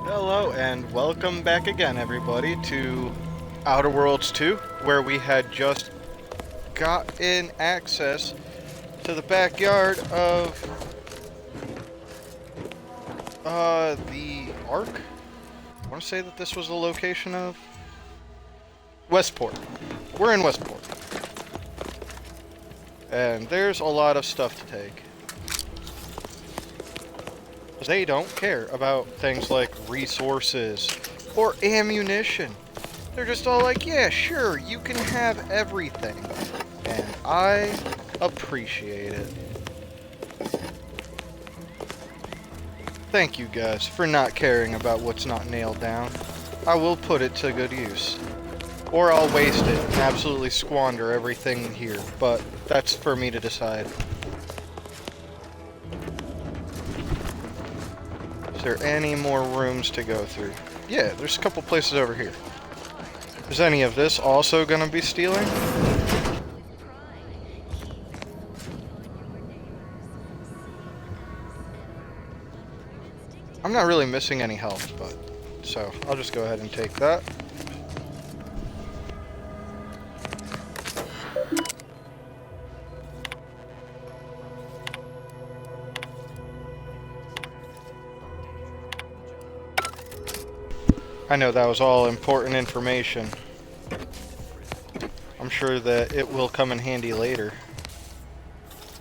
Hello and welcome back again, everybody, to Outer Worlds 2, where we had just gotten access to the backyard of the Ark. I want to say that this was the location of Westport. We're in Westport, and there's a lot of stuff to take. They don't care about things like resources or ammunition. They're just all like, yeah, sure, you can have everything. And I appreciate it. Thank you guys for not caring about what's not nailed down. I will put it to good use. Or I'll waste it and absolutely squander everything here, but that's for me to decide. Is there any more rooms to go through? Yeah, there's a couple places over here. Is any of this also gonna be stealing? I'm not really missing any health, but so I'll just go ahead and take that. I know that was all important information. I'm sure that it will come in handy later.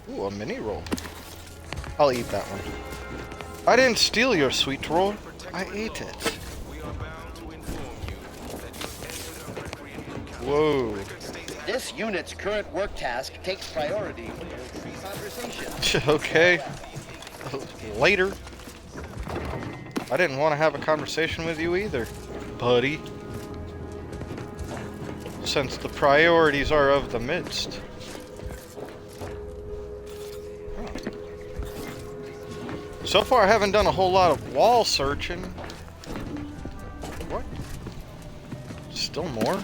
Ooh, a mini roll. I'll eat that one. I didn't steal your sweet roll. I ate it. Whoa. This unit's current work task takes priority over conversation. Okay. Later. I didn't want to have a conversation with you either, buddy. Since the priorities are of the midst. So far I haven't done a whole lot of wall searching. What? Still more?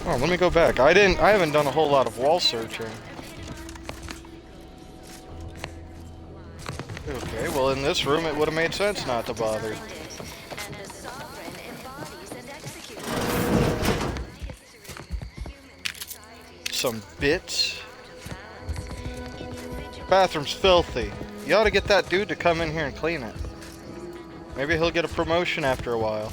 Oh, let me go back. I haven't done a whole lot of wall searching. Okay, well in this room it would have made sense not to bother. Some bits. Bathroom's filthy. You ought to get that dude to come in here and clean it. Maybe he'll get a promotion after a while.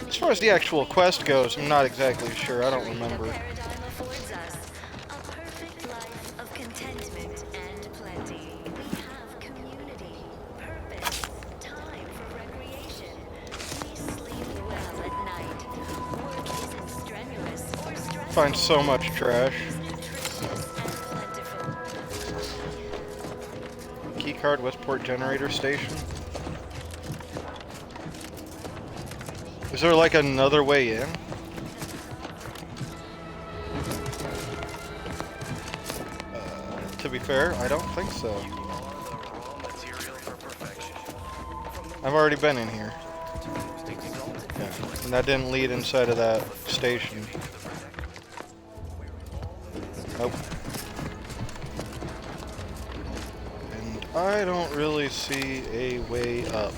As far as the actual quest goes, I'm not exactly sure. I don't remember. Find so much trash. Keycard, Westport Generator Station. Is there like another way in? To be fair, I don't think so. I've already been in here. Yeah, and that didn't lead inside of that station. Nope. And I don't really see a way up.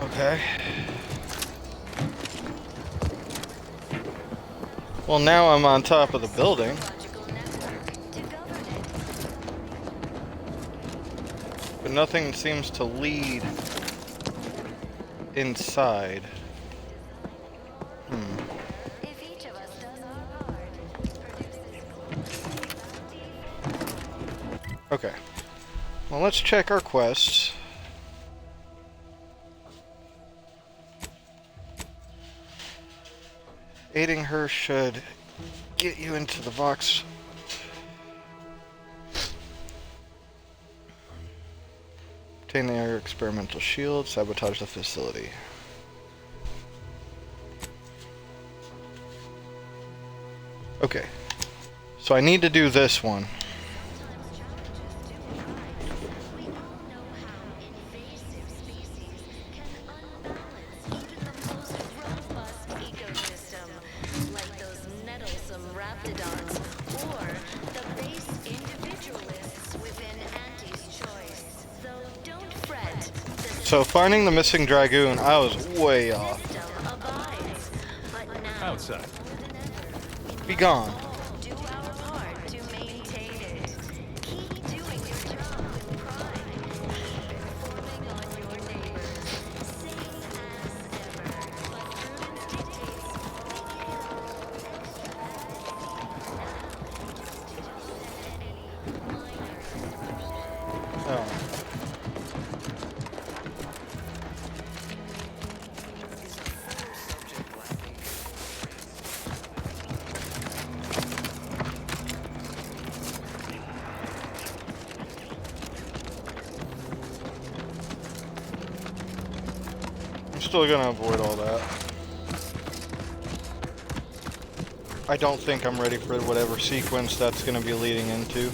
Okay. Well, now I'm on top of the building. But nothing seems to lead inside. Okay. Well, let's check our quests. Aiding her should get you into the box. Obtain the air experimental shield, sabotage the facility. Okay. So I need to do this one. So finding the missing dragoon, I was way off. Outside. Be gone. Do our part to maintain it. Keep doing your job with pride. Informing on your neighbors. Same as ever. But prudence dictates Oh. I'm still gonna avoid all that. I don't think I'm ready for whatever sequence that's gonna be leading into.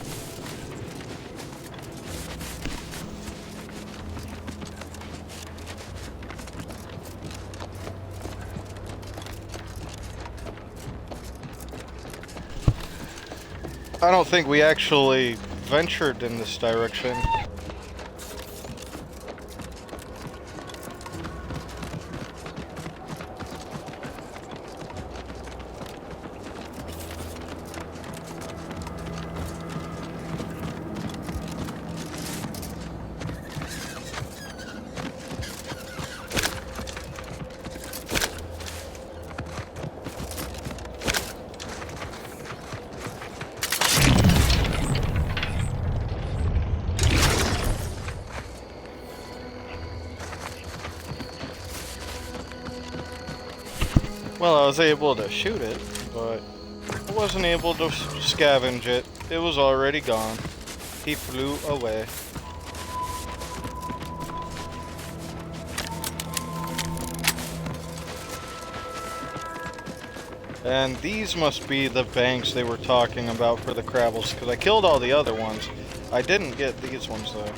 I don't think we actually ventured in this direction. Well, I was able to shoot it, but I wasn't able to scavenge it. It was already gone. He flew away. And these must be the banks they were talking about for the Crabbles, because I killed all the other ones. I didn't get these ones, though.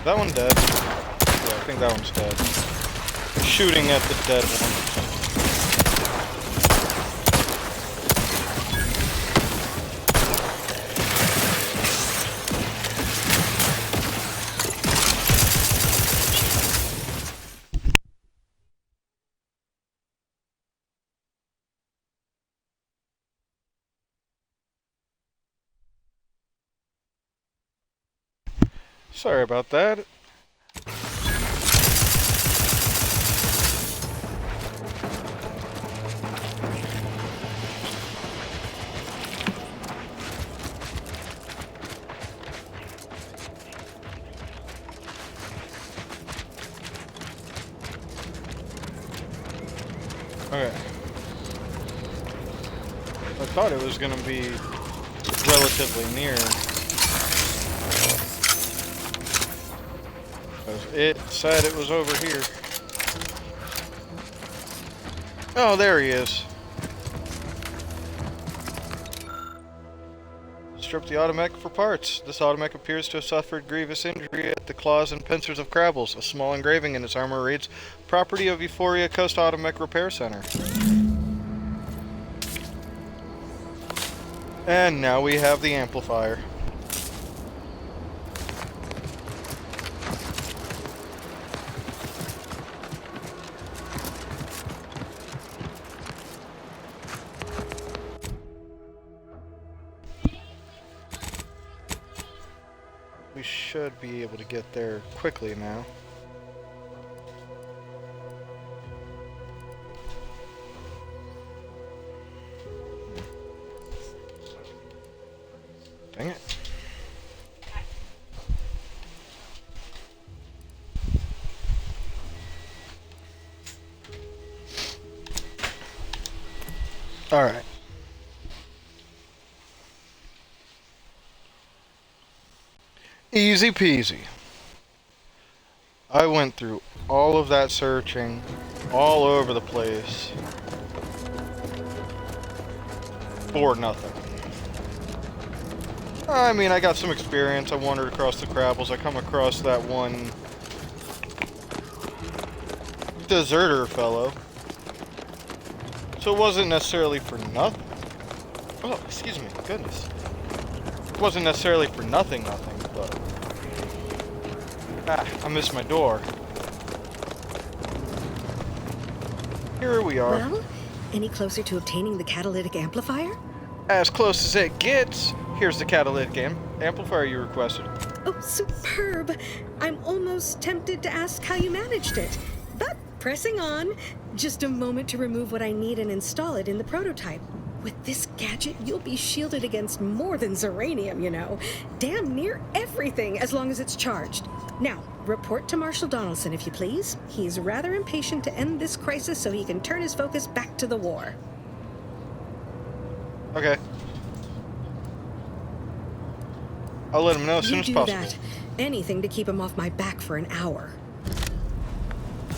That one dead? Yeah, I think that one's dead. Shooting at the dead one. Sorry about that. Okay. I thought it was gonna be relatively near. It said it was over here. Oh, there he is. Strip the automatic for parts. This automatic appears to have suffered grievous injury at the claws and pincers of Crabbles. A small engraving in its armor reads, "Property of Euphoria Coast Automatic Repair Center." And now we have the amplifier. We should be able to get there quickly now. Dang it. All right. Easy peasy. I went through all of that searching, all over the place, for nothing. I mean, I got some experience. I wandered across the Crabbles. I come across that one deserter fellow. So it wasn't necessarily for nothing. Oh, excuse me. Goodness. It wasn't necessarily for nothing, but... I missed my door. Here we are. Well, any closer to obtaining the catalytic amplifier? As close as it gets. Here's the catalytic amplifier you requested. Oh, superb. I'm almost tempted to ask how you managed it. But pressing on, just a moment to remove what I need and install it in the prototype. With this gadget, you'll be shielded against more than Zeranium, you know. Damn near everything, as long as it's charged. Now, report to Marshal Donaldson, if you please. He's rather impatient to end this crisis so he can turn his focus back to the war. Okay. I'll let him know as soon as possible. That. Anything to keep him off my back for an hour.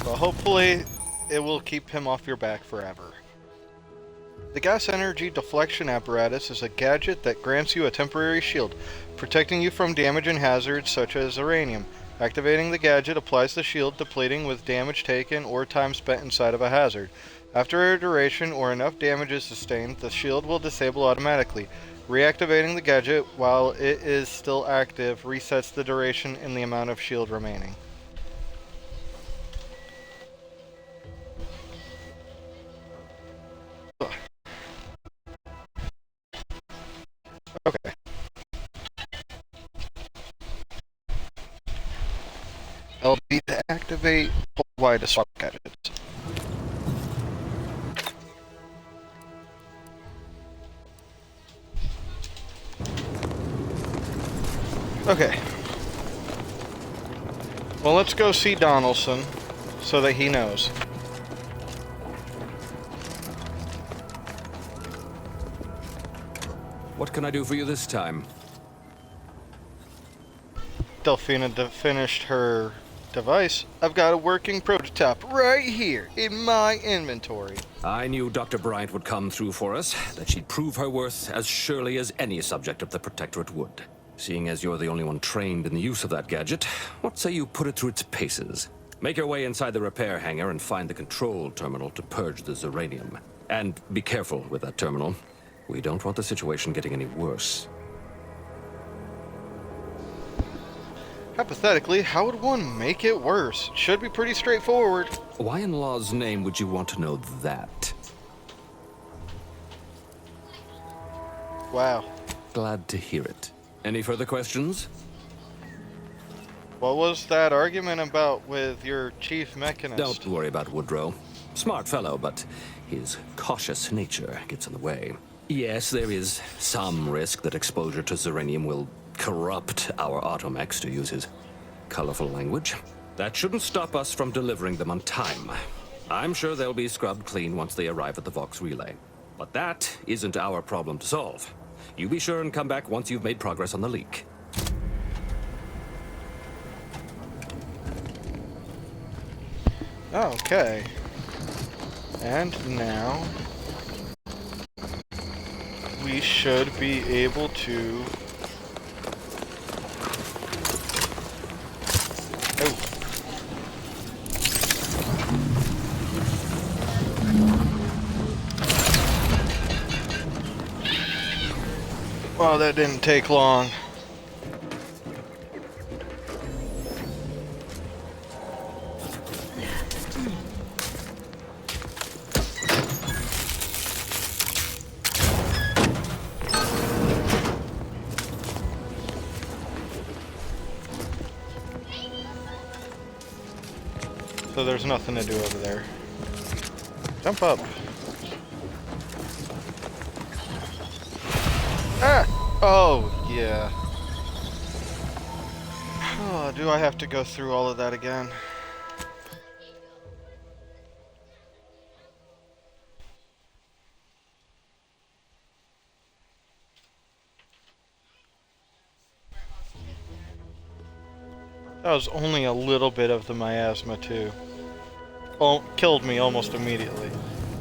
Well, hopefully it will keep him off your back forever. The gas energy deflection apparatus is a gadget that grants you a temporary shield, protecting you from damage and hazards such as uranium. Activating the gadget applies the shield, depleting with damage taken or time spent inside of a hazard. After a duration or enough damage is sustained, the shield will disable automatically. Reactivating the gadget while it is still active resets the duration and the amount of shield remaining. Okay. LB to activate, hold Y to swap gadgets. Okay. Well, let's go see Donaldson so that he knows. What can I do for you this time? Delphina finished her device. I've got a working prototype right here in my inventory. I knew Dr. Bryant would come through for us, that she'd prove her worth as surely as any subject of the Protectorate would. Seeing as you're the only one trained in the use of that gadget, what say you put it through its paces? Make your way inside the repair hangar and find the control terminal to purge the Zeranium. And be careful with that terminal. We don't want the situation getting any worse. Hypothetically, how would one make it worse? It should be pretty straightforward. Why in law's name would you want to know that? Wow. Glad to hear it. Any further questions? What was that argument about with your chief mechanist? Don't worry about Woodrow. Smart fellow, but his cautious nature gets in the way. Yes, there is some risk that exposure to Zeranium will corrupt our automechs, to use his colorful language. That shouldn't stop us from delivering them on time. I'm sure they'll be scrubbed clean once they arrive at the Vox relay. But that isn't our problem to solve. You be sure and come back once you've made progress on the leak. Okay. And now we should be able to... Oh. Well, that didn't take long. So there's nothing to do over there. Jump up. Ah! Oh, yeah. Oh, do I have to go through all of that again? That was only a little bit of the miasma, too. Oh, killed me almost immediately.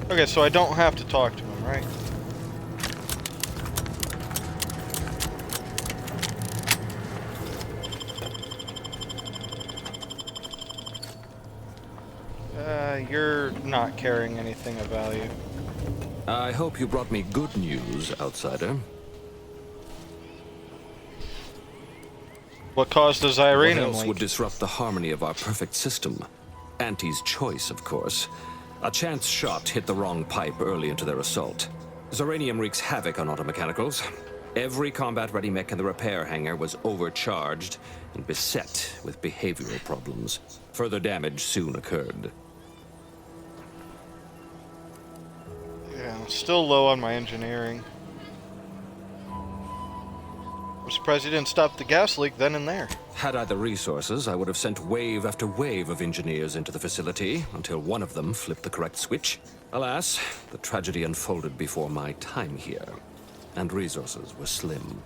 Okay, so I don't have to talk to him, right? You're not carrying anything of value. I hope you brought me good news, outsider. What caused the What Zyranium else leak? would disrupt the harmony of our perfect system? Anti's choice, of course. A chance shot hit the wrong pipe early into their assault. Zeranium wreaks havoc on automechanicals. Every combat-ready mech in the repair hangar was overcharged and beset with behavioral problems. Further damage soon occurred. Yeah, I'm still low on my engineering. I'm surprised you didn't stop the gas leak then and there. Had I the resources, I would have sent wave after wave of engineers into the facility until one of them flipped the correct switch. Alas, the tragedy unfolded before my time here, and resources were slim.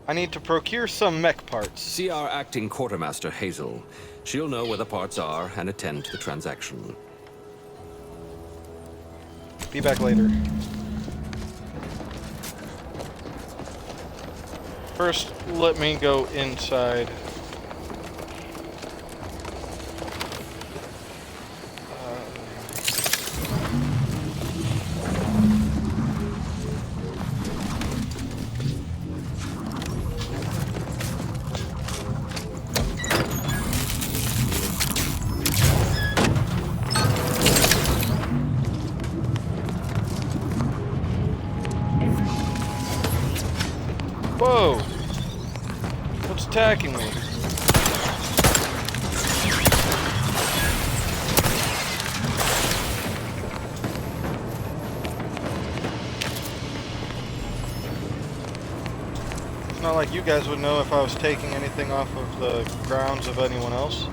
I need to procure some mech parts. See our acting quartermaster, Hazel. She'll know where the parts are and attend to the transaction. Be back later. First, let me go inside. Whoa! What's attacking me? It's not like you guys would know if I was taking anything off of the grounds of anyone else.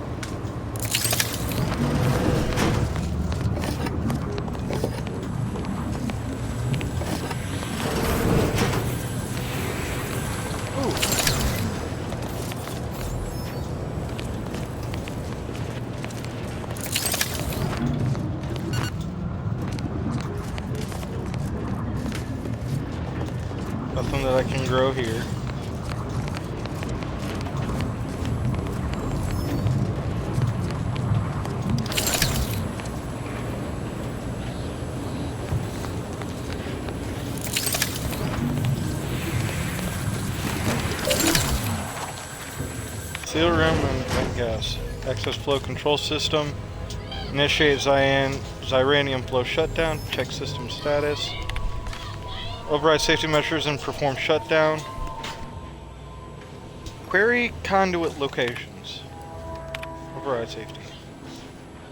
Nothing that I can grow here. Seal room and vent gas. Access flow control system. Initiate Zyranium flow shutdown. Check system status. Override safety measures and perform shutdown. Query conduit locations. Override safety.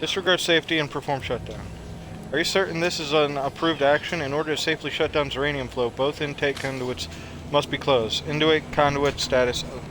Disregard safety and perform shutdown. Are you certain this is an approved action? In order to safely shut down uranium flow, both intake conduits must be closed. Intake conduit status open.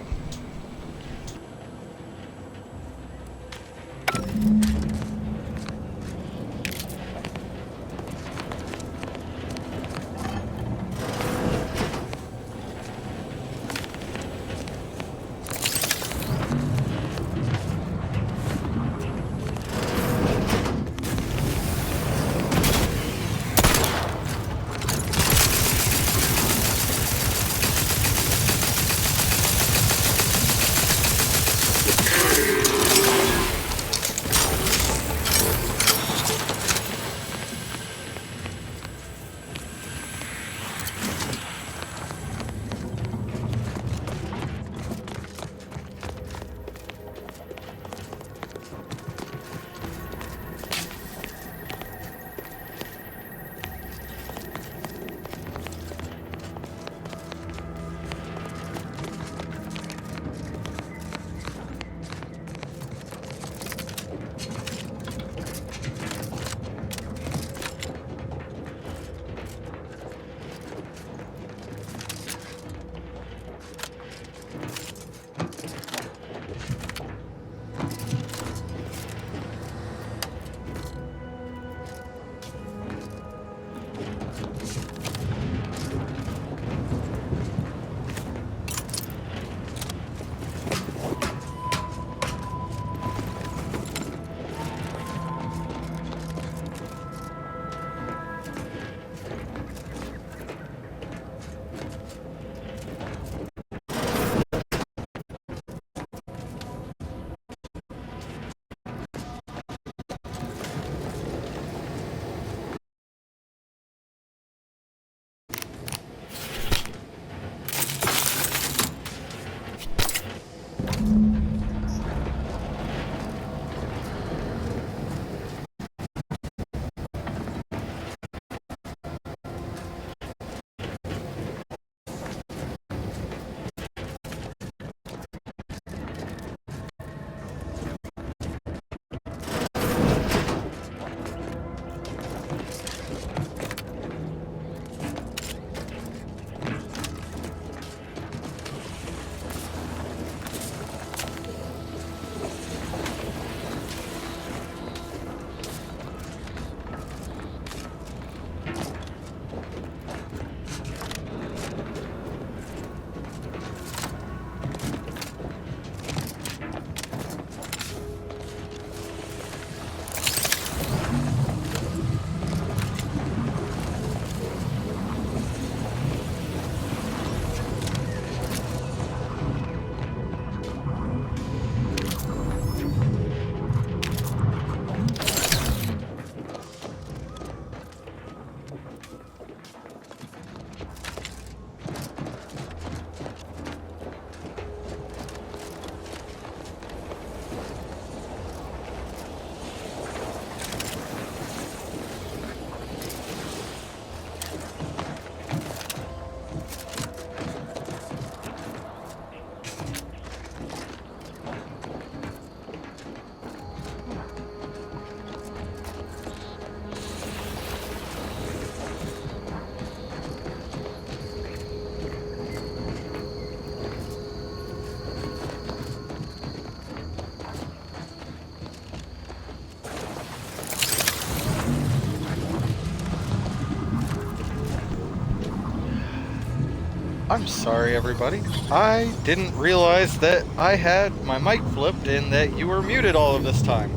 I'm sorry, everybody. I didn't realize that I had my mic flipped and that you were muted all of this time.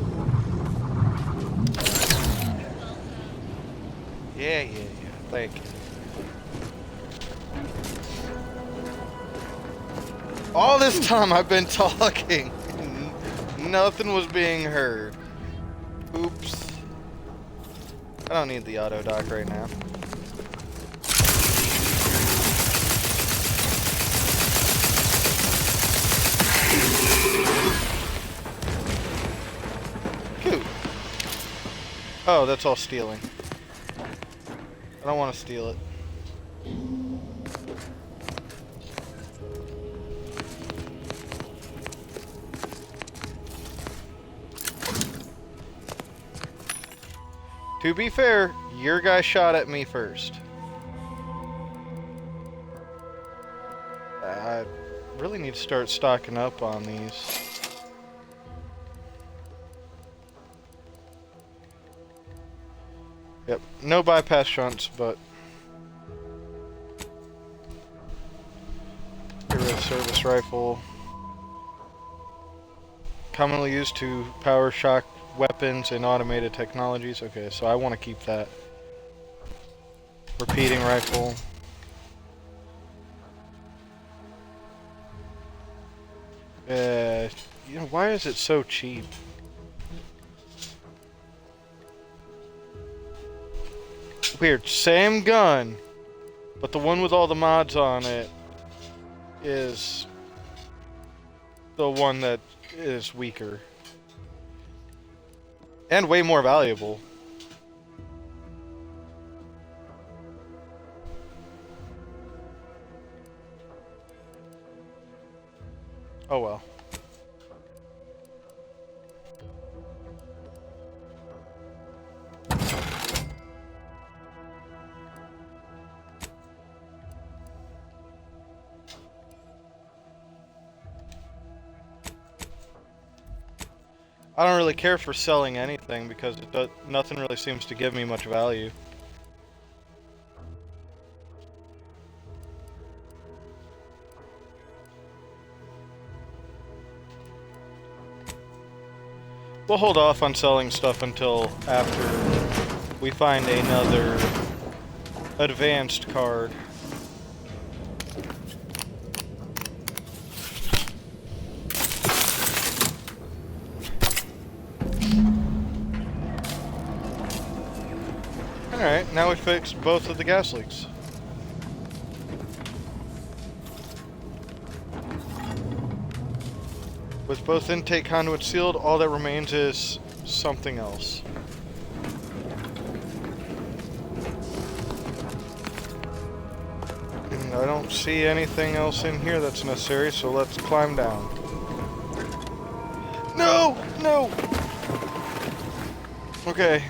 Yeah. Thank you. All this time I've been talking. Nothing was being heard. Oops. I don't need the auto dock right now. Cool. Oh, that's all stealing. I don't want to steal it. To be fair, your guy shot at me first. I really need to start stocking up on these. Yep, no bypass shunts, but get rid of service rifle. Commonly used to power shock weapons and automated technologies. Okay, so I want to keep that. Repeating rifle. You know, why is it so cheap? Weird. Same gun, but the one with all the mods on it is the one that is weaker. And way more valuable. Oh well. I don't really care for selling anything because nothing really seems to give me much value. We'll hold off on selling stuff until after we find another advanced card. Alright, now we fixed both of the gas leaks. With both intake conduits sealed, all that remains is something else. And I don't see anything else in here that's necessary, so let's climb down. No! No! Okay.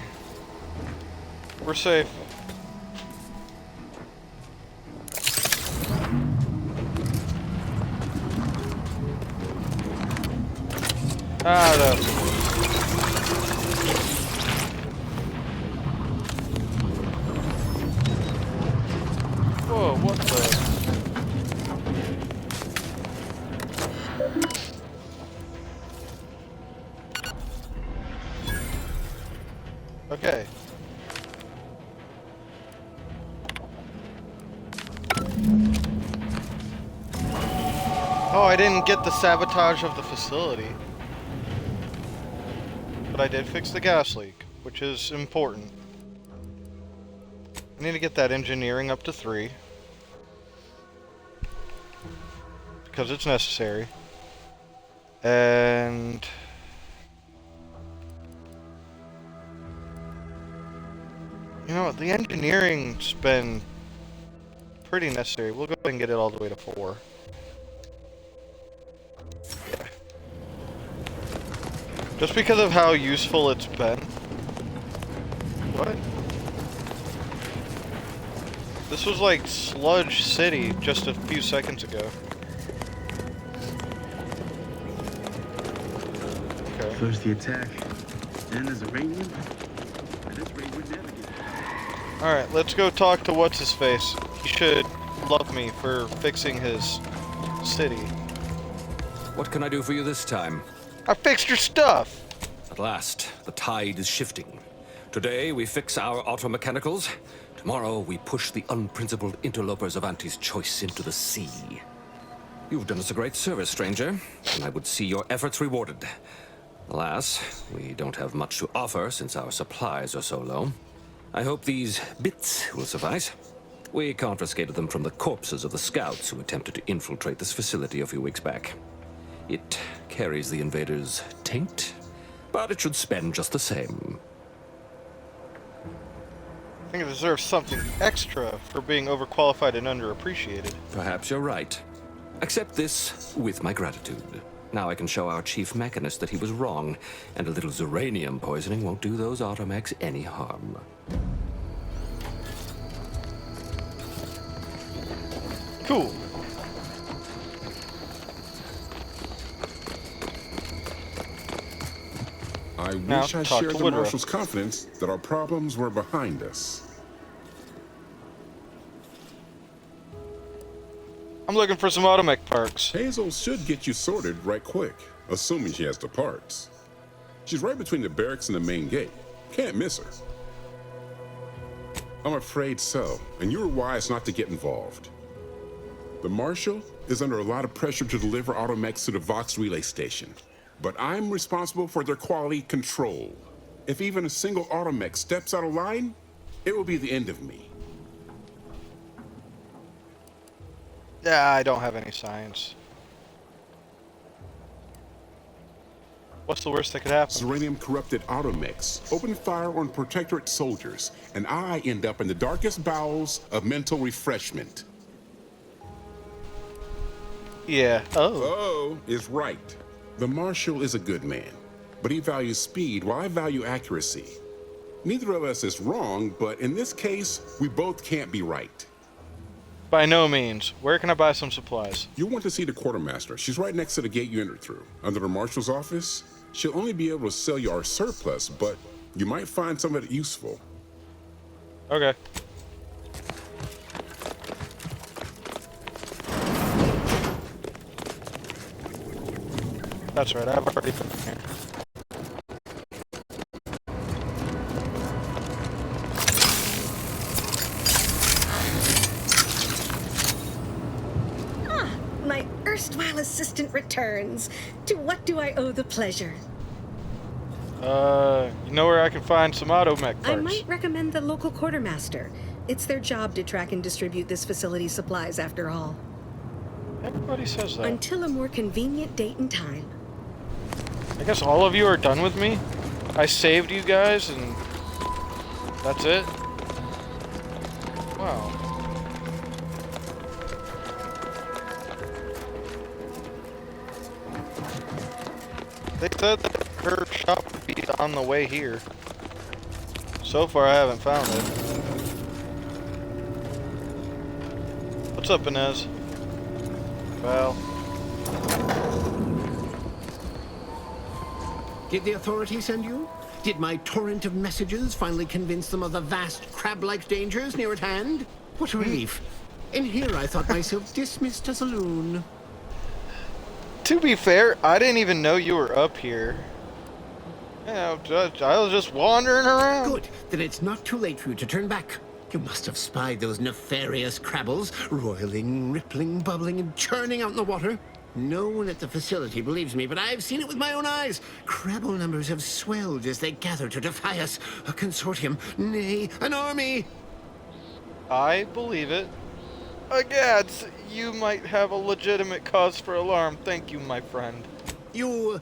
We're safe. Ah, no. Whoa, what the? Okay. Oh, I didn't get the sabotage of the facility. But I did fix the gas leak, which is important. I need to get that engineering up to 3. Because it's necessary. And... you know what, the engineering's been pretty necessary. We'll go ahead and get it all the way to 4. Yeah. Just because of how useful it's been. What? This was like Sludge City just a few seconds ago. Okay. First the attack, then there's a rating. At this rate, we'd never get. Alright, let's go talk to what's-his-face. He should love me for fixing his city. What can I do for you this time? I fixed your stuff! At last, the tide is shifting. Today, we fix our automechanicals. Tomorrow, we push the unprincipled interlopers of Auntie's choice into the sea. You've done us a great service, stranger, and I would see your efforts rewarded. Alas, we don't have much to offer since our supplies are so low. I hope these bits will suffice. We confiscated them from the corpses of the scouts who attempted to infiltrate this facility a few weeks back. It carries the invaders' taint, but it should spend just the same. I think it deserves something extra for being overqualified and underappreciated. Perhaps you're right. Accept this with my gratitude. Now I can show our chief mechanist that he was wrong, and a little Zeranium poisoning won't do those automechs any harm. Cool. I Now, wish I talk shared to the Woodruff. Marshal's confidence that our problems were behind us. I'm looking for some automech parts. Hazel should get you sorted right quick, assuming she has the parts. She's right between the barracks and the main gate. Can't miss her. I'm afraid so, and you were wise not to get involved. The Marshal is under a lot of pressure to deliver automechs to the Vox relay station, but I'm responsible for their quality control. If even a single automech steps out of line, it will be the end of me. Yeah, I don't have any science. What's the worst that could happen? Zeranium corrupted automechs open fire on Protectorate soldiers, and I end up in the darkest bowels of mental refreshment. Yeah. Oh. Oh is right. The Marshal is a good man, but he values speed while I value accuracy. Neither of us is wrong, but in this case, we both can't be right. By no means. Where can I buy some supplies? You want to see the quartermaster. She's right next to the gate you entered through. Under the Marshal's office, she'll only be able to sell you our surplus, but you might find some of it useful. Okay. That's right, I've already been here. My erstwhile assistant returns. To what do I owe the pleasure? You know where I can find some automech parts? I might recommend the local quartermaster. It's their job to track and distribute this facility's supplies, after all. Everybody says that. Until a more convenient date and time. I guess all of you are done with me? I saved you guys and that's it? Wow. They said that her shop would be on the way here. So far I haven't found it. What's up, Inez? Well, Did the authorities send you? Did my torrent of messages finally convince them of the vast crab-like dangers near at hand? What a relief. In here I thought myself dismissed as a loon. to be fair, I didn't even know you were up here. You know, I was just wandering around. Good, then it's not too late for you to turn back. You must have spied those nefarious crabbles, roiling, rippling, bubbling, and churning out in the water. No one at the facility believes me, but I've seen it with my own eyes. Crabble numbers have swelled as they gather to defy us. A consortium, nay, an army. I believe it. Agads, you might have a legitimate cause for alarm. Thank you, my friend. You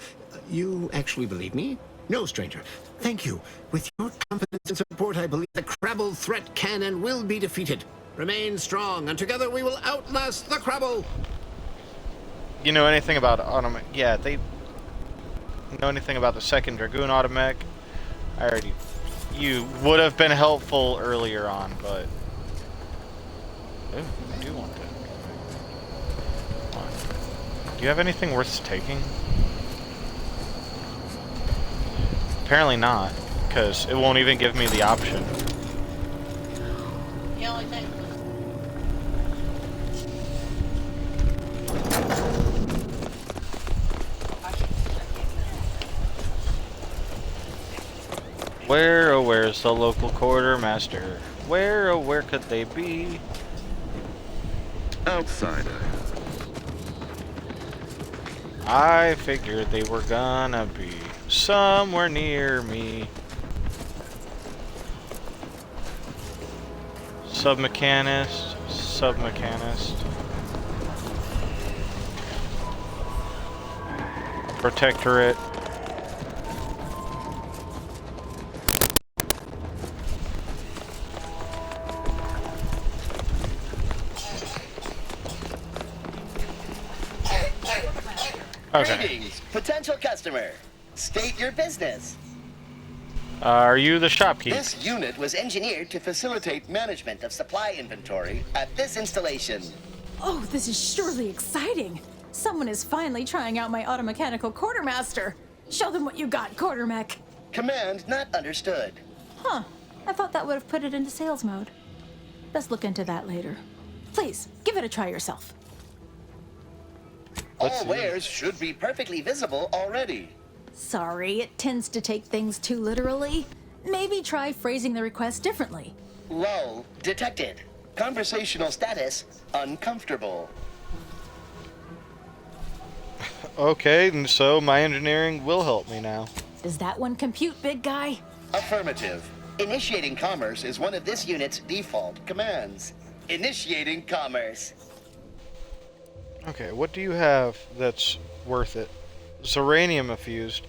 actually believe me? No, stranger. Thank you. With your confidence and support, I believe the Crabble threat can and will be defeated. Remain strong, and together we will outlast the Crabble. You know anything about automech? Yeah, they know anything about the second Dragoon automech? I already... You would have been helpful earlier on, but... Ooh, I do want that. Do you have anything worth taking? Apparently not, because it won't even give me the option. Where, oh, where's the local quartermaster? Where, oh, where could they be? Outside. I figured they were gonna be somewhere near me. Submechanist, submechanist. Protectorate. Okay. Greetings, potential customer. State your business. Are you the shopkeep? This unit was engineered to facilitate management of supply inventory at this installation. Oh, this is surely exciting. Someone is finally trying out my automechanical quartermaster. Show them what you got, quartermech. Command not understood. Huh. I thought that would have put it into sales mode. Best look into that later. Please, give it a try yourself. All wares should be perfectly visible already. Sorry, it tends to take things too literally. Maybe try phrasing the request differently. Lull detected. Conversational status uncomfortable. Okay, and so my engineering will help me now. Does that one compute, big guy? Affirmative. Initiating commerce is one of this unit's default commands. Initiating commerce. Okay, what do you have that's worth it? Zeranium infused.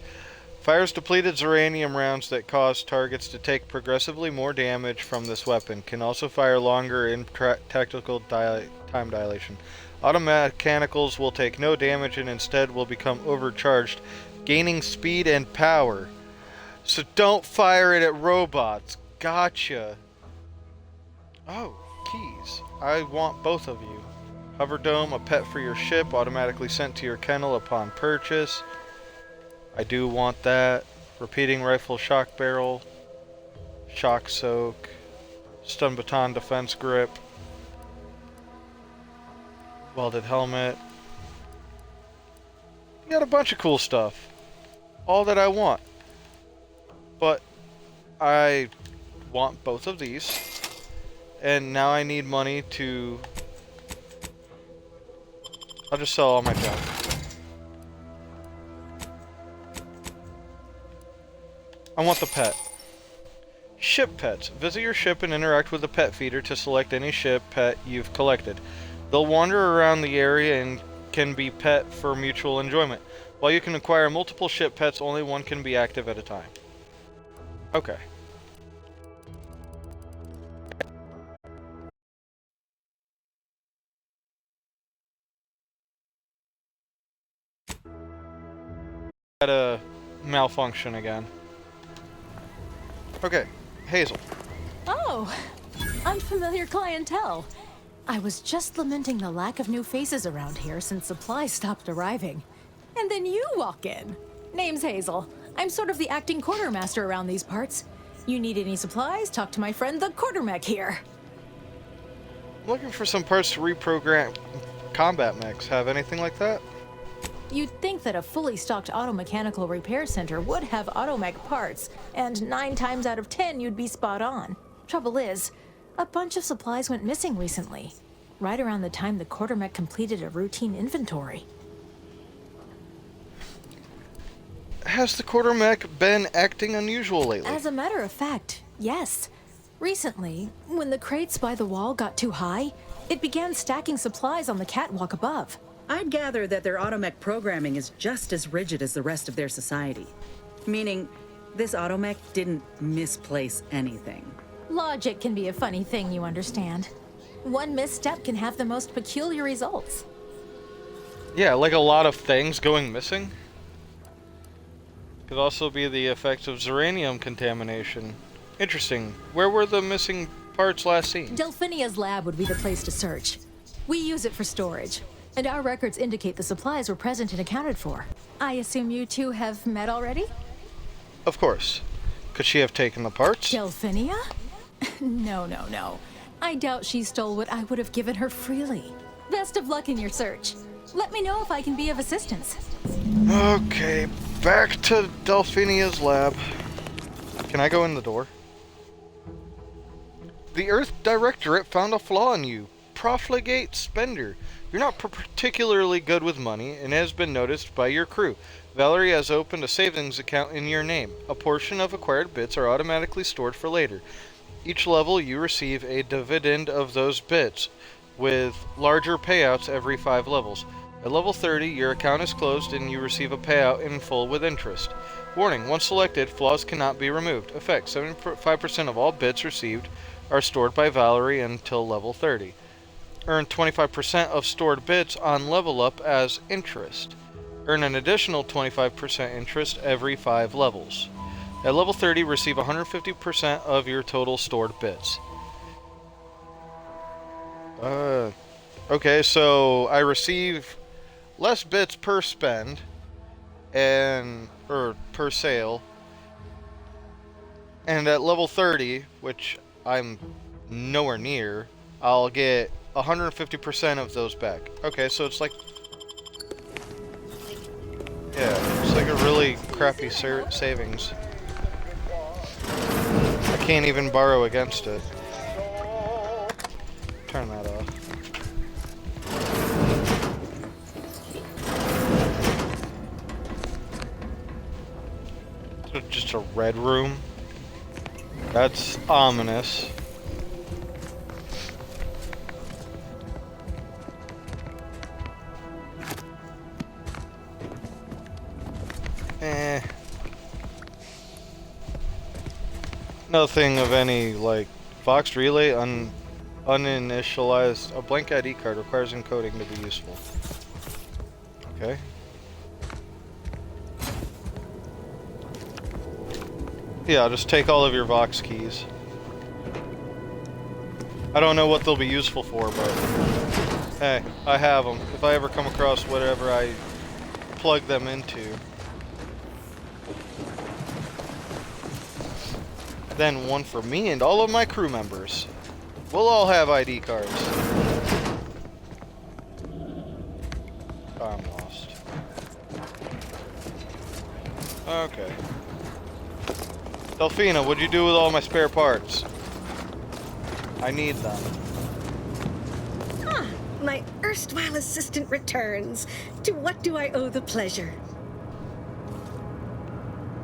Fires depleted zeranium rounds that cause targets to take progressively more damage from this weapon. Can also fire longer in tactical time dilation. Automechanicals will take no damage and instead will become overcharged, gaining speed and power. So don't fire it at robots. Gotcha. Oh, keys. I want both of you. Hover Dome, a pet for your ship, automatically sent to your kennel upon purchase. I do want that. Repeating rifle shock barrel. Shock soak. Stun baton defense grip. Welded helmet. You got a bunch of cool stuff. All that I want. But I want both of these. And now I need money to... I'll just sell all my junk. I want the pet. Ship pets. Visit your ship and interact with the pet feeder to select any ship pet you've collected. They'll wander around the area and can be pet for mutual enjoyment. While you can acquire multiple ship pets, only one can be active at a time. Okay. Had a malfunction again. Okay, Hazel. Oh, unfamiliar clientele. I was just lamenting the lack of new faces around here since supplies stopped arriving. And then you walk in. Name's Hazel. I'm sort of the acting quartermaster around these parts. You need any supplies? Talk to my friend the quartermech here. I'm looking for some parts to reprogram combat mechs. Have anything like that? You'd think that a fully stocked auto-mechanical repair center would have automech parts, and 9 times out of 10 you'd be spot on. Trouble is, a bunch of supplies went missing recently, right around the time the quartermech completed a routine inventory. Has the quartermech been acting unusual lately? As a matter of fact, yes. Recently, when the crates by the wall got too high, it began stacking supplies on the catwalk above. I'd gather that their automech programming is just as rigid as the rest of their society. Meaning, this automech didn't misplace anything. Logic can be a funny thing, you understand. One misstep can have the most peculiar results. Yeah, like a lot of things going missing. Could also be the effects of zeranium contamination. Interesting. Where were the missing parts last seen? Delphinia's lab would be the place to search. We use it for storage, and our records indicate the supplies were present and accounted for. I assume you two have met already? Of course. Could she have taken the parts? Delphinia? No. I doubt she stole what I would have given her freely. Best of luck in your search. Let me know if I can be of assistance. Okay, back to Delphinia's lab. Can I go in the door? The Earth Directorate found a flaw in you. Profligate spender. You're not particularly good with money, and it has been noticed by your crew. Valerie has opened a savings account in your name. A portion of acquired bits are automatically stored for later. Each level you receive a dividend of those bits, with larger payouts every 5 levels. At level 30, your account is closed and you receive a payout in full with interest. Warning, once selected, flaws cannot be removed. Effect, 75% of all bits received are stored by Valerie until level 30. Earn 25% of stored bits on level up as interest. Earn an additional 25% interest every 5 levels. At level 30, receive 150% of your total stored bits. Okay, so I receive less bits per spend or per sale. And at level 30, which I'm nowhere near, I'll get 150% of those back. Okay, so it's like... Yeah, it's like a really crappy savings. I can't even borrow against it. Turn that off. So just a red room? That's ominous. Nothing of any, like, Vox Relay uninitialized. A blank ID card requires encoding to be useful. Okay. Yeah, I'll just take all of your Vox keys. I don't know what they'll be useful for, but... Hey, I have them. If I ever come across whatever I plug them into... Then one for me and all of my crew members. We'll all have ID cards. I'm lost. Okay. Delphina, what'd you do with all my spare parts? I need them. Ah, my erstwhile assistant returns. To what do I owe the pleasure?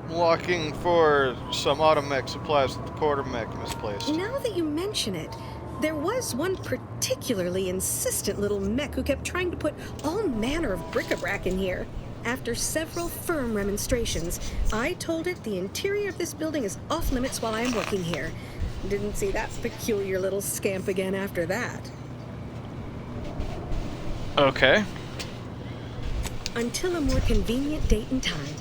Looking for some automech supplies that the quartermech misplaced. Now that you mention it, there was one particularly insistent little mech who kept trying to put all manner of bric-a-brac in here. After several firm remonstrations, I told it the interior of this building is off limits while I am working here. Didn't see that peculiar little scamp again after that. Okay. Until a more convenient date and time.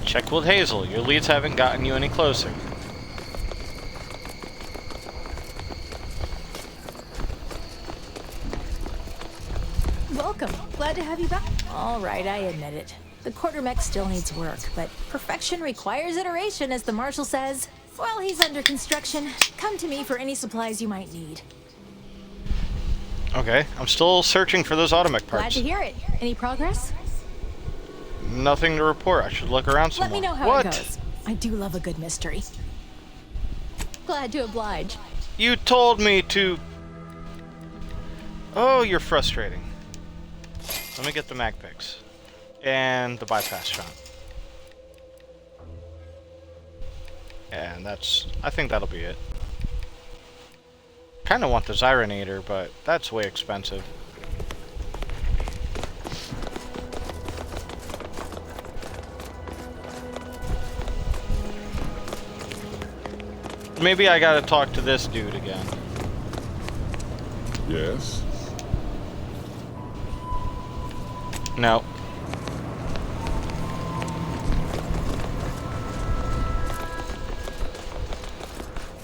Check with Hazel. Your leads haven't gotten you any closer. Welcome. Glad to have you back. All right, I admit it. The quartermech still needs work, but perfection requires iteration, as the Marshal says. While he's under construction, come to me for any supplies you might need. Okay, I'm still searching for those automech parts. Glad to hear it. Any progress? Nothing to report. I should look around some Let me more. know how it goes. I do love a good mystery. Glad to oblige. You told me to... Oh, you're frustrating. Let me get the mag picks. And the bypass shot. And that's... I think that'll be it. Kinda want the Zyronator, but that's way expensive. Maybe I gotta talk to this dude again. Yes? No.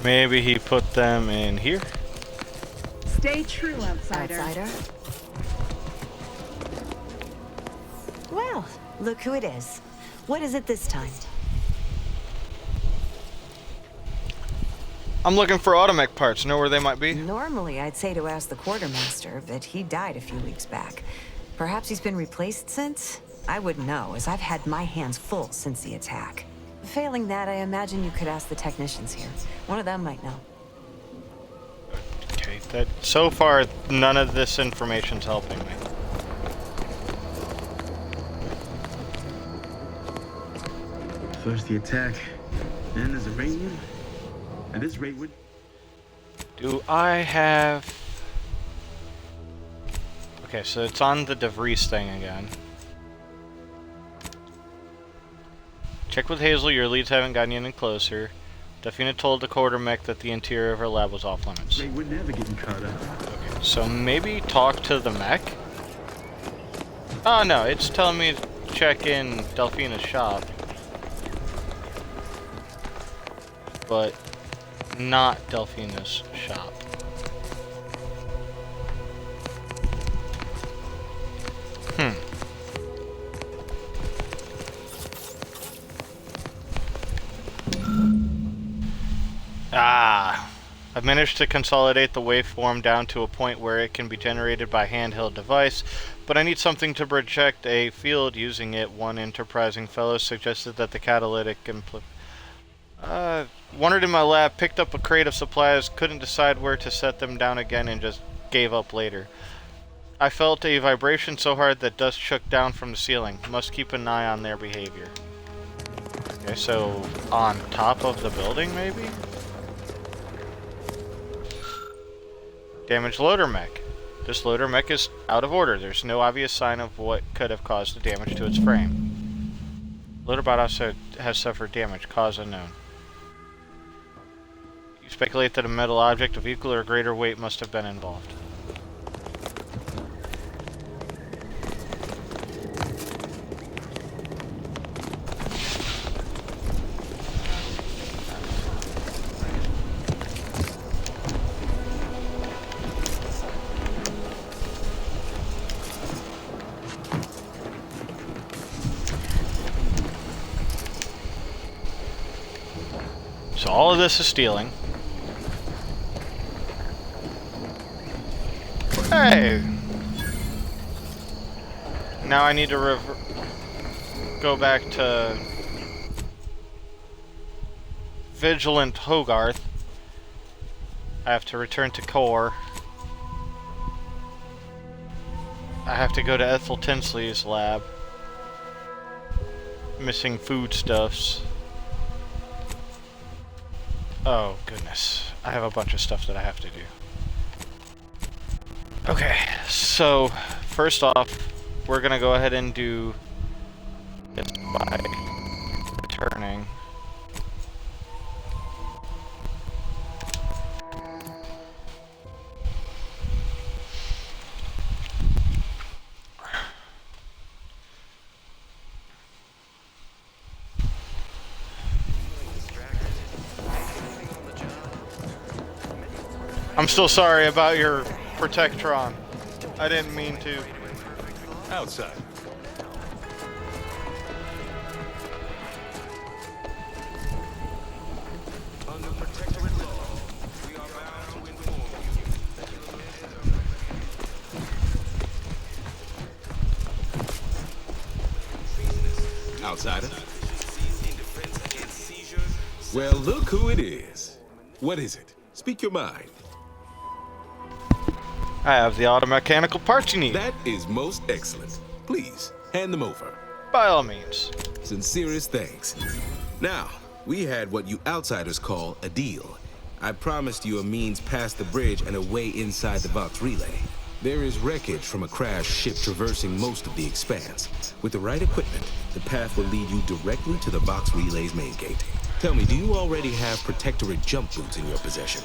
Maybe he put them in here? Stay true, outsider. Well, look who it is. What is it this time? I'm looking for automech parts. Know where they might be? Normally, I'd say to ask the quartermaster, but he died a few weeks back. Perhaps he's been replaced since? I wouldn't know, as I've had my hands full since the attack. Failing that, I imagine you could ask the technicians here. One of them might know. Okay, that so far none of this information's helping me. First the attack, then there's a Iranian. At this rate, would Do I have... Okay, so it's on the DeVries thing again. Check with Hazel, your leads haven't gotten any closer. Delphina told the quartermech that the interior of her lab was off limits. they would never getting caught up. Okay, so maybe talk to the mech? Oh no, it's telling me to check in Delphina's shop. But not Delphina's shop. I've managed to consolidate the waveform down to a point where it can be generated by handheld device, but I need something to project a field using it. One enterprising fellow suggested that the catalytic wandered in my lab, picked up a crate of supplies, couldn't decide where to set them down again, and just gave up later. I felt a vibration so hard that dust shook down from the ceiling. Must keep an eye on their behavior. Okay, so on top of the building, maybe? Damaged loader mech. This loader mech is out of order. There's no obvious sign of what could have caused the damage to its frame. Loader bot also has suffered damage, cause unknown. You speculate that a metal object of equal or greater weight must have been involved. So all of this is stealing. Hey! Now I need to go back to Vigilant Hogarth. I have to return to Core. I have to go to Ethel Tinsley's lab. Missing foodstuffs. Oh, goodness. I have a bunch of stuff that I have to do. Okay, so first off, we're gonna go ahead and do this by returning. I'm still sorry about your Protectron. I didn't mean to. Outside. Under protectorate law, we are bound to inform you. Outsider. Well, look who it is. What is it? Speak your mind. I have the automechanical parts you need. That is most excellent. Please, hand them over. By all means. Sincerest thanks. Now, we had what you outsiders call a deal. I promised you a means past the bridge and a way inside the Vox relay. There is wreckage from a crashed ship traversing most of the expanse. With the right equipment, the path will lead you directly to the Vox relay's main gate. Tell me, do you already have Protectorate jump boots in your possession?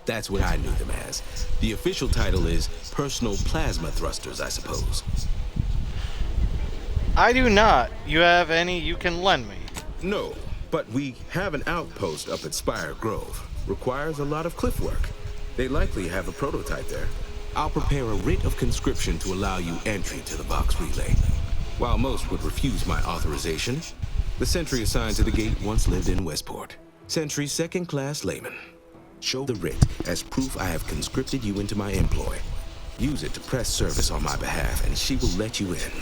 That's what I knew them as. The official title is Personal Plasma Thrusters, I suppose. I do not. You have any you can lend me? No, but we have an outpost up at Spire Grove. Requires a lot of cliff work. They likely have a prototype there. I'll prepare a writ of conscription to allow you entry to the Vox relay. While most would refuse my authorization, the sentry assigned to the gate once lived in Westport. Sentry second-class layman. Show the writ as proof I have conscripted you into my employ. Use it to press service on my behalf, and she will let you in.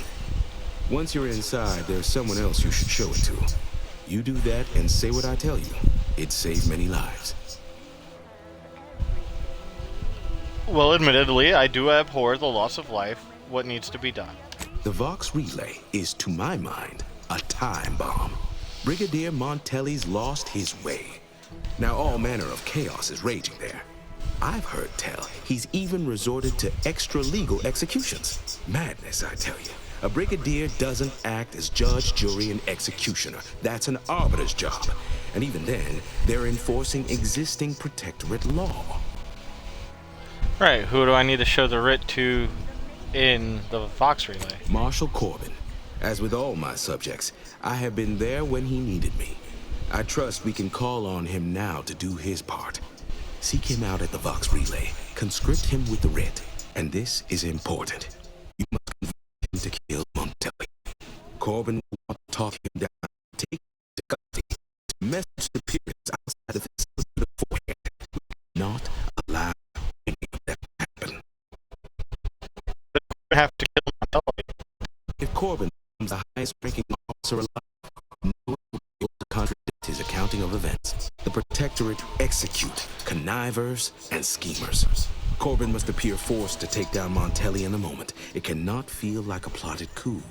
Once you're inside, there's someone else you should show it to. You do that and say what I tell you. It saved many lives. Well, admittedly, I do abhor the loss of life. What needs to be done? The Vox relay is, to my mind, a time bomb. Brigadier Montelli's lost his way. Now all manner of chaos is raging there. I've heard tell he's even resorted to extra-legal executions. Madness, I tell you. A brigadier doesn't act as judge, jury, and executioner. That's an arbiter's job. And even then, they're enforcing existing protectorate law. Right, who do I need to show the writ to in the Vox relay? Marshal Corbin. As with all my subjects, I have been there when he needed me. I trust we can call on him now to do his part. Seek him out at the Vox relay, conscript him with the writ, and this is important. You must convince him to kill Montelli. Corbin will want to talk him down, take him to custody, to message superiors outside of his facility beforehand. Not allow any of that to happen. I have to kill Montelli. If Corbin becomes the highest-ranking officer alive, no one will be able to contradict his accounting of events. The Protectorate execute connivers and schemers. Corbin must appear forced to take down Montelli in a moment. It cannot feel like a plotted coup.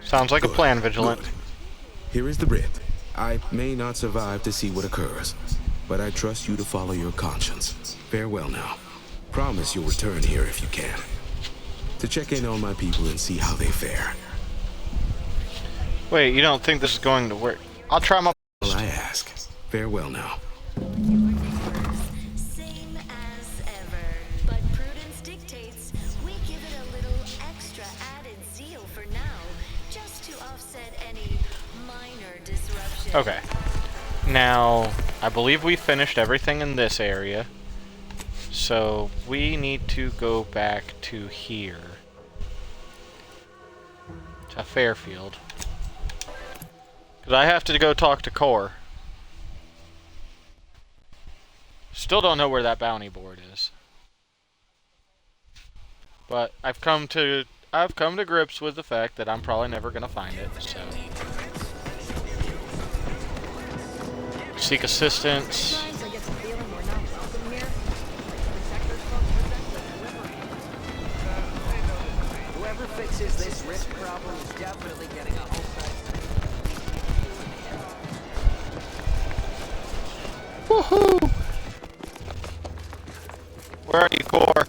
Sounds like a plan, Vigilant. Good. Here is the writ. I may not survive to see what occurs, but I trust you to follow your conscience. Farewell now. Promise you'll return here if you can, to check in on my people and see how they fare. Wait, you don't think this is going to work? I'll try my Well, I ask. Farewell now. Same as ever, but prudence dictates we give it a little extra added zeal for now, just to offset any minor disruption. Okay. Now, I believe we finished everything in this area. So, we need to go back to here. To Fairfield. Because I have to go talk to Core. Still don't know where that bounty board is. But I've come to grips with the fact that I'm probably never gonna find it, so. Seek assistance. Whoever fixes this risk problem is definitely getting a whole Woohoo! Where are you, Core?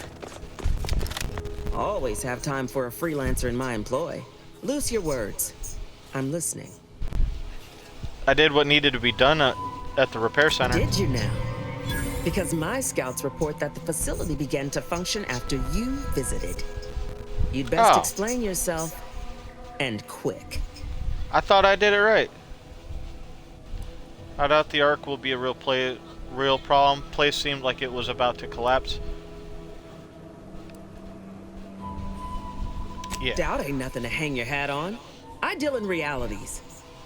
Always have time for a freelancer in my employ. Loose your words. I'm listening. I did what needed to be done at the repair center. Did you now? Because my scouts report that the facility began to function after you visited. You'd best explain yourself, and quick. I thought I did it right. I doubt the Ark will be a real problem. Place seemed like it was about to collapse. Yeah. Doubt ain't nothing to hang your hat on. I deal in realities.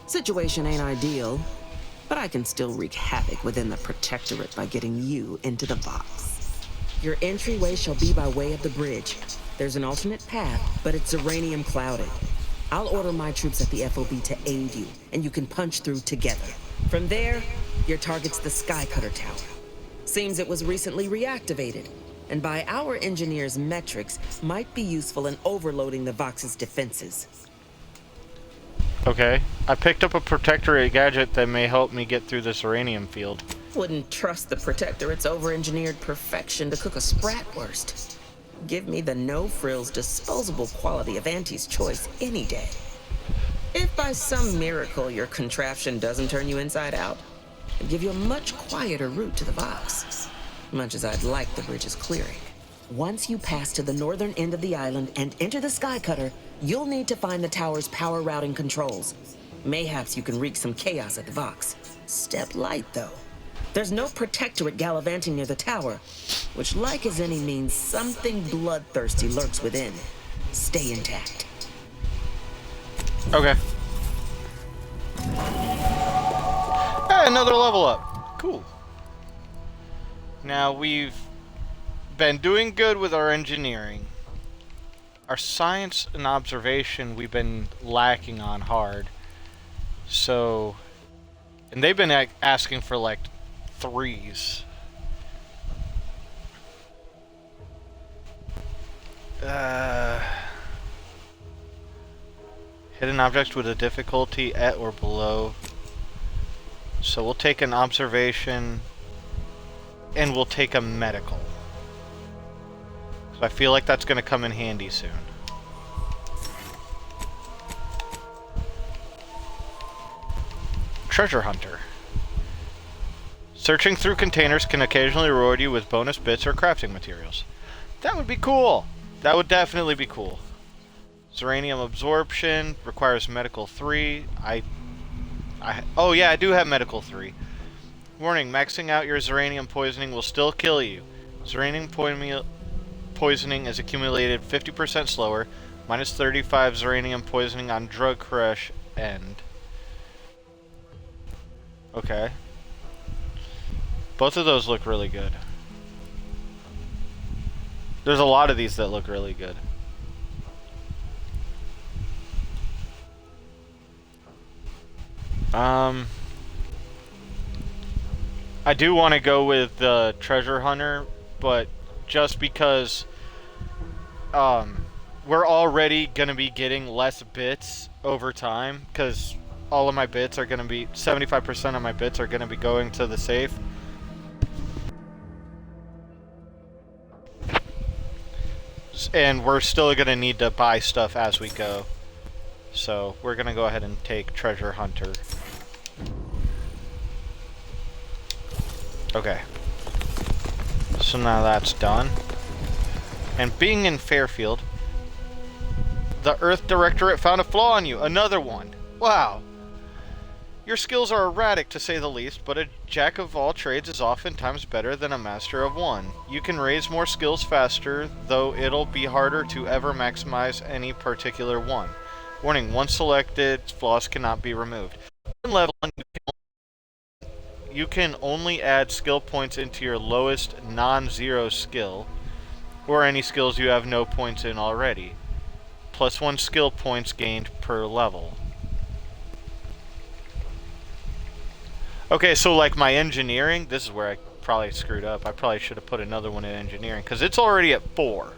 Situation ain't ideal, but I can still wreak havoc within the Protectorate by getting you into the Vox. Your entryway shall be by way of the bridge. There's an alternate path, but it's uranium clouded. I'll order my troops at the FOB to aid you, and you can punch through together. From there, your target's the Skycutter Tower. Seems it was recently reactivated, and by our engineers' metrics, might be useful in overloading the Vox's defenses. Okay. I picked up a Protectorate gadget that may help me get through this uranium field. Wouldn't trust the Protectorate's over-engineered perfection to cook a Spratwurst. Give me the no-frills disposable quality of Auntie's choice any day. If by some miracle your contraption doesn't turn you inside out, I'd give you a much quieter route to the Vox. Much as I'd like the bridge's clearing. Once you pass to the northern end of the island and enter the Skycutter, you'll need to find the tower's power routing controls. Mayhaps you can wreak some chaos at the Vox. Step light, though. There's no Protectorate gallivanting near the tower, which, like as any, means something bloodthirsty lurks within. Stay intact. Okay. Hey, another level up. Cool. Now we've been doing good with our engineering. Our science and observation we've been lacking on hard. So, and they've been asking for like 3s. Hidden objects with a difficulty at or below. So we'll take an observation and we'll take a medical. So I feel like that's going to come in handy soon. Treasure Hunter. Searching through containers can occasionally reward you with bonus bits or crafting materials. That would be cool. That would definitely be cool. Zeranium absorption requires medical 3. Oh yeah, I do have medical 3. Warning, maxing out your zeranium poisoning will still kill you. Zeranium poisoning is accumulated 50% slower. Minus 35 zeranium poisoning on drug crush end. Okay. Both of those look really good. There's a lot of these that look really good. I do want to go with the treasure hunter, but just because we're already going to be getting less bits over time, because all of my bits are going to be, 75% of my bits are going to be going to the safe. And we're still going to need to buy stuff as we go. So we're going to go ahead and take treasure hunter. Okay. So now that's done. And being in Fairfield, the Earth Directorate found a flaw in you. Another one. Wow. Your skills are erratic, to say the least, but a jack of all trades is oftentimes better than a master of one. You can raise more skills faster, though it'll be harder to ever maximize any particular one. Warning, once selected, flaws cannot be removed. When leveling, you can only add skill points into your lowest non-zero skill, or any skills you have no points in already. Plus 1 skill points gained per level. Okay, so like my engineering, this is where I probably screwed up. I probably should have put another one in engineering, because it's already at 4.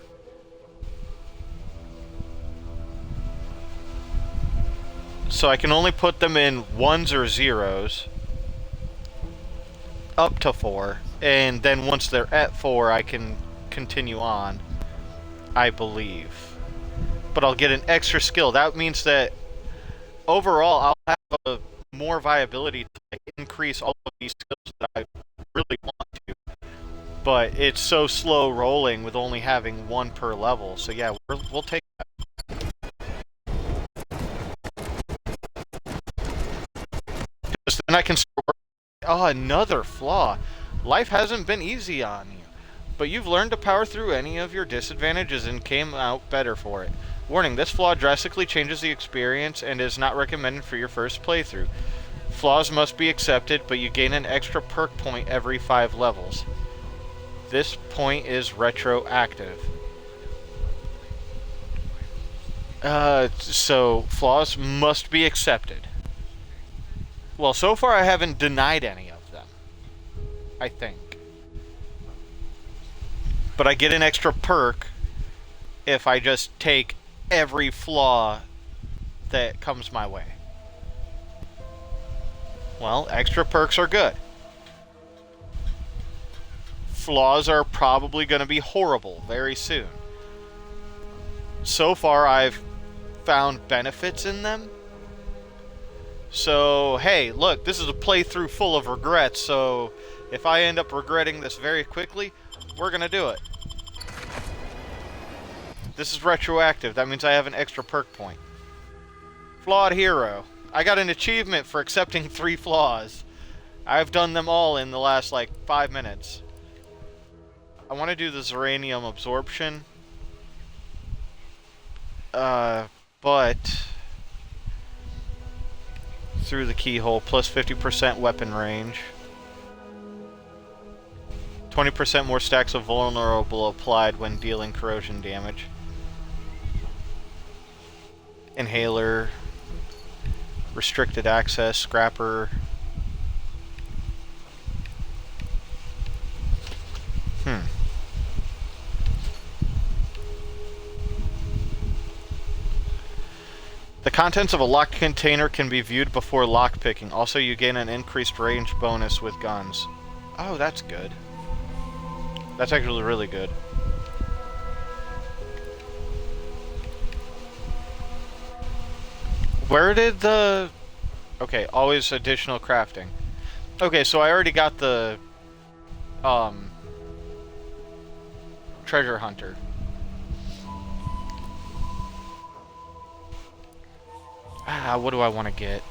So I can only put them in 1s or 0s up to 4, and then once they're at 4 I can continue on, I believe. But I'll get an extra skill. That means that overall I'll have a more viability to like, increase all of these skills that I really want to. But it's so slow rolling with only having 1 per level. So yeah, we'll take that. Then I can start working. Oh, another flaw. Life hasn't been easy on you, but you've learned to power through any of your disadvantages and came out better for it. Warning, this flaw drastically changes the experience and is not recommended for your first playthrough. Flaws must be accepted, but you gain an extra perk point every 5 levels. This point is retroactive. So flaws must be accepted. Well, so far I haven't denied any of them, I think. But I get an extra perk if I just take every flaw that comes my way. Well, extra perks are good. Flaws are probably going to be horrible very soon. So far I've found benefits in them. So, hey, look, this is a playthrough full of regrets, so if I end up regretting this very quickly, we're gonna do it. This is retroactive. That means I have an extra perk point. Flawed hero. I got an achievement for accepting 3 flaws. I've done them all in the last, like, 5 minutes. I want to do the zeranium absorption. But through the keyhole, plus 50% weapon range. 20% more stacks of vulnerable applied when dealing corrosion damage. Inhaler. Restricted access, scrapper. The contents of a locked container can be viewed before lockpicking. Also, you gain an increased range bonus with guns. Oh, that's good. That's actually really good. Where did the... Okay, always additional crafting. Okay, so I already got the... treasure hunter. What do I want to get?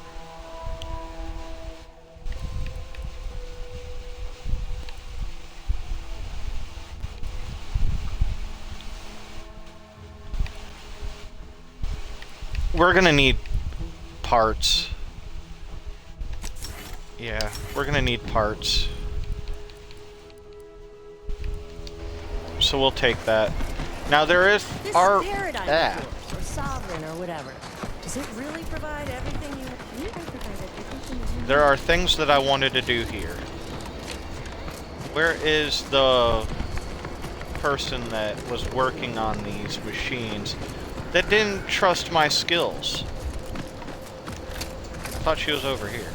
We're gonna need parts. Yeah, we're gonna need parts. So we'll take that. Now there is This our... paradigm or sovereign or whatever. Does it really provide everything you need? There are things that I wanted to do here. Where is the person that was working on these machines that didn't trust my skills? I thought she was over here.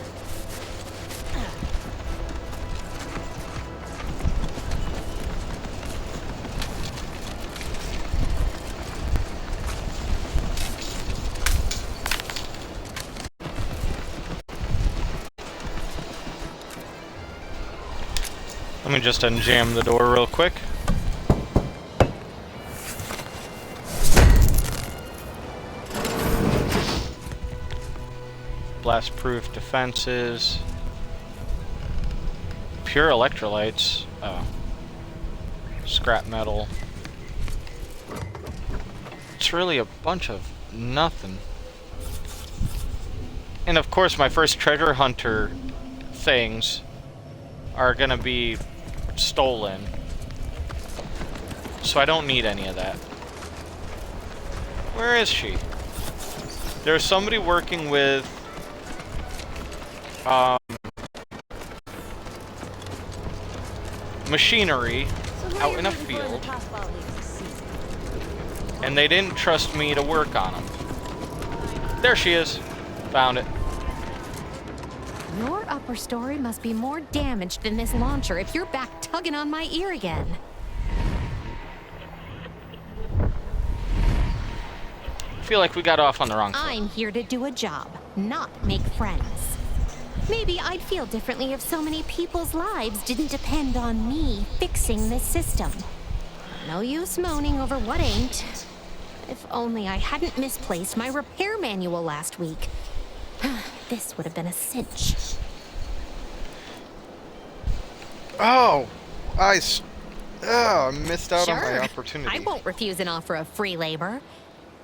Let me just unjam the door real quick. Blast-proof defenses. Pure electrolytes. Oh. Scrap metal. It's really a bunch of nothing. And of course my first treasure hunter things are gonna be stolen. So I don't need any of that. Where is she? There's somebody working with machinery out in a field, and they didn't trust me to work on them. There she is. Found it. Your upper story must be more damaged than this launcher if you're back tugging on my ear again. I feel like we got off on the wrong foot. I'm here to do a job, not make friends. Maybe I'd feel differently if so many people's lives didn't depend on me fixing this system. No use moaning over what ain't. If only I hadn't misplaced my repair manual last week. This would have been a cinch. Oh, I missed out on my opportunity. I won't refuse an offer of free labor.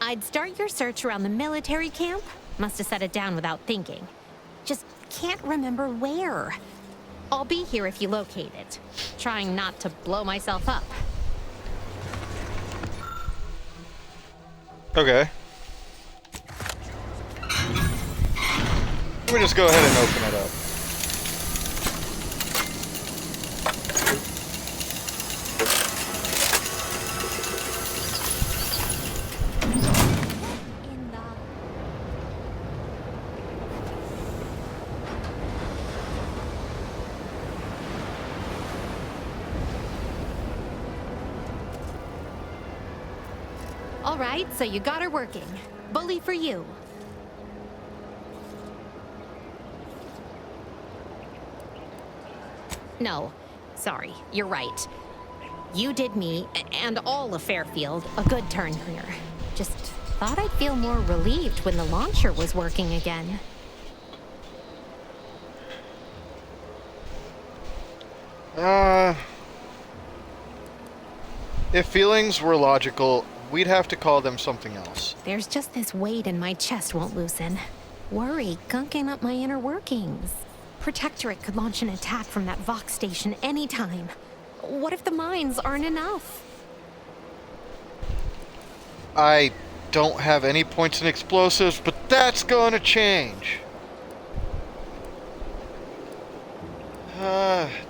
I'd start your search around the military camp. Must have set it down without thinking. Just can't remember where. I'll be here if you locate it. Trying not to blow myself up. Okay. Let me just go ahead and open it up. All right, so you got her working. Bully for you. No, sorry, you're right. You did me, and all of Fairfield, a good turn here. Just thought I'd feel more relieved when the launcher was working again. If feelings were logical, we'd have to call them something else. There's just this weight in my chest won't loosen. Worry gunking up my inner workings. Protectorate could launch an attack from that Vox station anytime. What if the mines aren't enough? I don't have any points in explosives, but that's gonna change.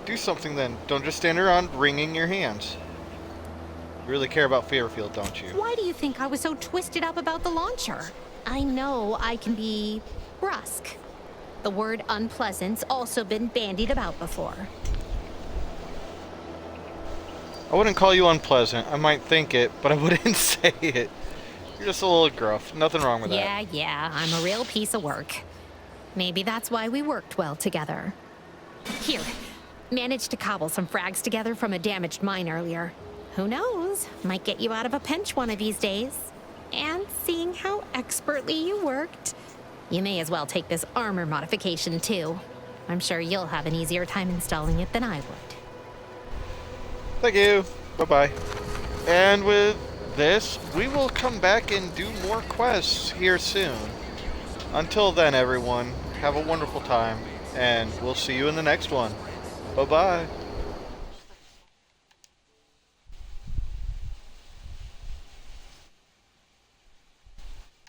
Do something then. Don't just stand around wringing your hands. You really care about Fairfield, don't you? Why do you think I was so twisted up about the launcher? I know I can be brusque. The word unpleasant's also been bandied about before. I wouldn't call you unpleasant. I might think it, but I wouldn't say it. You're just a little gruff. Nothing wrong with that. Yeah, I'm a real piece of work. Maybe that's why we worked well together. Here, managed to cobble some frags together from a damaged mine earlier. Who knows? Might get you out of a pinch one of these days. And seeing how expertly you worked, you may as well take this armor modification too. I'm sure you'll have an easier time installing it than I would. Thank you. Bye-bye. And with this, we will come back and do more quests here soon. Until then, everyone, have a wonderful time, and we'll see you in the next one. Bye-bye.